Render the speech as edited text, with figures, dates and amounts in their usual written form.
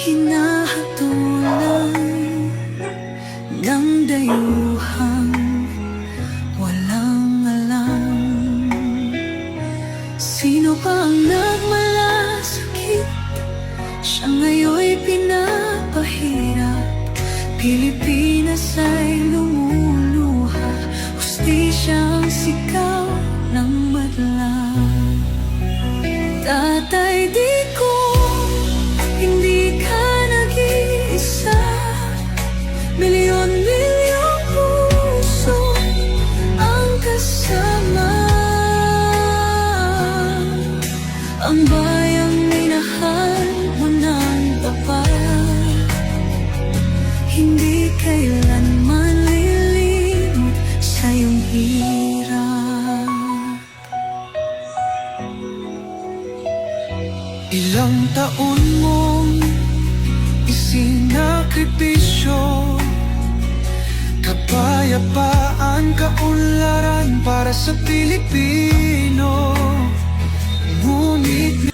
hinahatulan ng dayuhang walang alam. Sino pa ang nagmalasakit? Siya ngayon'y pinapahirap. Pilipinas ay lumuluha, hustisyang sigaw ng madlang. Tatay, di ko, hindi ka nag-iisa. Milyon-milyong puso ang kasama. Ang bayang minahal mo ng tapat, hindi kailanman lilimot sa iyong hirap. Ilang taon mong isinakripisyo, kapayapaan, kaunlaran para sa Pilipino. Ngunit